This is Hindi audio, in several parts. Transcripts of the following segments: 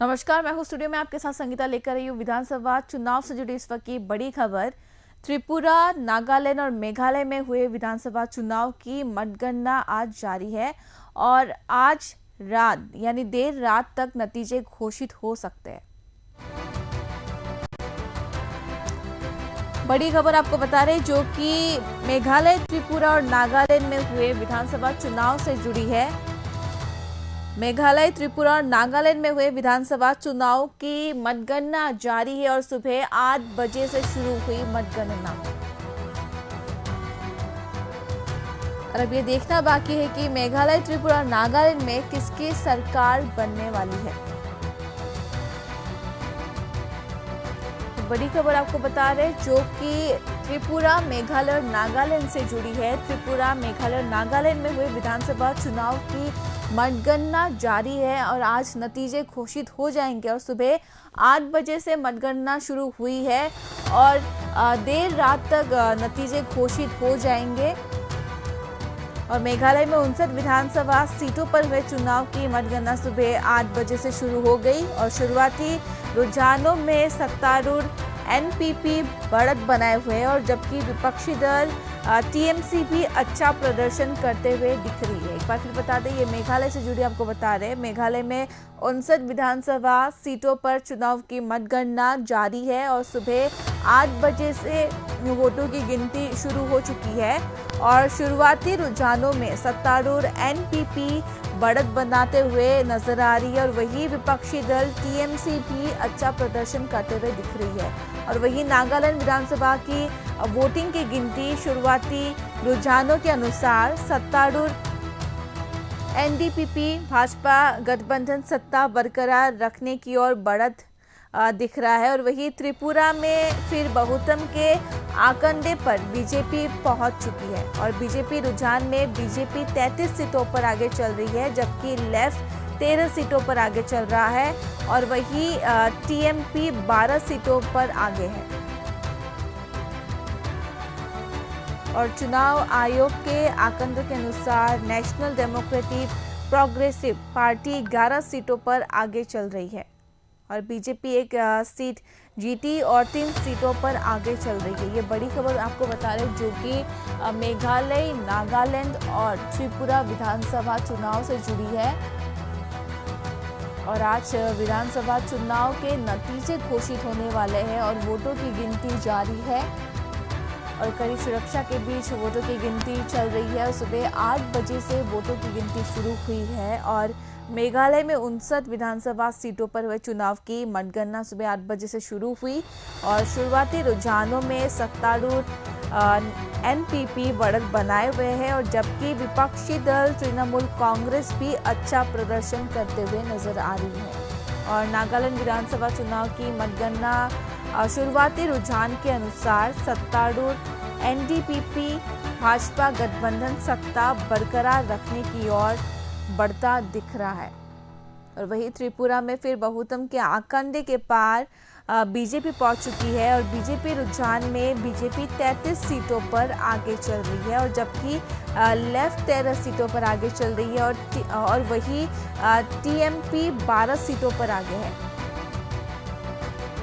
नमस्कार, मैं हूँ स्टूडियो में आपके साथ संगीता लेकर आई हूँ विधानसभा चुनाव से जुड़ी इस वक्त की बड़ी खबर। त्रिपुरा, नागालैंड और मेघालय में हुए विधानसभा चुनाव की मतगणना आज जारी है और आज रात यानी देर रात तक नतीजे घोषित हो सकते हैं। बड़ी खबर आपको बता रहे जो कि मेघालय, त्रिपुरा और नागालैंड में हुए विधानसभा चुनाव से जुड़ी है। मेघालय, त्रिपुरा और नागालैंड में हुए विधानसभा चुनाव की मतगणना जारी है और सुबह 8 बजे से शुरू हुई मतगणना। और अब ये देखना बाकी है कि मेघालय, त्रिपुरा और नागालैंड में किसकी सरकार बनने वाली है। बड़ी खबर आपको बता रहे जो कि त्रिपुरा, मेघालय और नागालैंड से जुड़ी है। त्रिपुरा, मेघालय और नागालैंड में हुए विधानसभा चुनाव की मतगणना जारी है और आज नतीजे घोषित हो जाएंगे और सुबह 8 बजे से मतगणना शुरू हुई है और देर रात तक नतीजे घोषित हो जाएंगे। और मेघालय में 59 विधानसभा सीटों पर हुए चुनाव की मतगणना सुबह 8 बजे से शुरू हो गई और शुरुआती रुझानों में सत्तारूढ़ एनपीपी बढ़त बनाए हुए और जबकि विपक्षी दल टीएमसी भी अच्छा प्रदर्शन करते हुए दिख रही है। एक बार फिर बता दें, ये मेघालय से जुड़ी आपको बता रहे हैं। मेघालय में 59 विधानसभा सीटों पर चुनाव की मतगणना जारी है और सुबह 8 बजे से वोटों की गिनती शुरू हो चुकी है और शुरुआती रुझानों में सत्तारूढ़ एनपीपी बढ़त बनाते हुए नजर आ रही है और वही विपक्षी दल टीएमसी भी अच्छा प्रदर्शन करते हुए दिख रही है। और वही नागालैंड विधानसभा की वोटिंग की गिनती शुरुआती रुझानों के अनुसार सत्तारूढ़ एनडीपीपी भाजपा गठबंधन सत्ता बरकरार रखने की ओर बढ़त दिख रहा है और वही त्रिपुरा में फिर बहुमत के आंकड़े पर बीजेपी पहुंच चुकी है और बीजेपी रुझान में बीजेपी 33 सीटों पर आगे चल रही है जबकि लेफ्ट 13 सीटों पर आगे चल रहा है और वही टीएमपी 12 सीटों पर आगे है। और चुनाव आयोग के आंकड़ों के अनुसार नेशनल डेमोक्रेटिक प्रोग्रेसिव पार्टी 11 सीटों पर आगे चल रही है और बीजेपी एक सीट जीती और 3 सीटों पर आगे चल रही है। ये बड़ी खबर आपको बता रहे जो कि मेघालय, नागालैंड और त्रिपुरा विधानसभा चुनाव से जुड़ी है और आज विधानसभा चुनाव के नतीजे घोषित होने वाले हैं और वोटों की गिनती जारी है और कड़ी सुरक्षा के बीच वोटों की गिनती चल रही है और सुबह 8 बजे से वोटों की गिनती शुरू हुई है और मेघालय में 59 विधानसभा सीटों पर हुए चुनाव की मतगणना सुबह 8 बजे से शुरू हुई और शुरुआती रुझानों में सत्तारूढ़ एनपीपी बढ़त बनाए हुए हैं और जबकि विपक्षी दल तृणमूल कांग्रेस भी अच्छा प्रदर्शन करते हुए नजर आ रही है। और नागालैंड विधानसभा चुनाव की मतगणना शुरुआती रुझान के अनुसार सत्तारूढ़ एनडीपीपी भाजपा गठबंधन सत्ता बरकरार रखने की ओर बढ़ता दिख रहा है और वही त्रिपुरा में फिर बहुमत के आंकड़े के पार बीजेपी पहुंच चुकी है और बीजेपी रुझान में बीजेपी 33 सीटों पर आगे चल रही है और जबकि लेफ्ट 13 सीटों पर आगे चल रही है और वही टीएमपी 12 सीटों पर आगे है।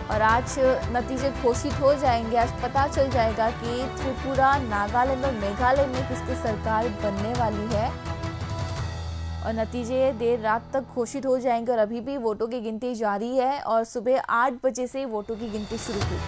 और आज नतीजे घोषित हो जाएंगे। आज पता चल जाएगा कि त्रिपुरा, नागालैंड और मेघालय में किसकी सरकार बनने वाली है और नतीजे देर रात तक घोषित हो जाएंगे और अभी भी वोटों की गिनती जारी है और सुबह 8 बजे से वोटों की गिनती शुरू हुई।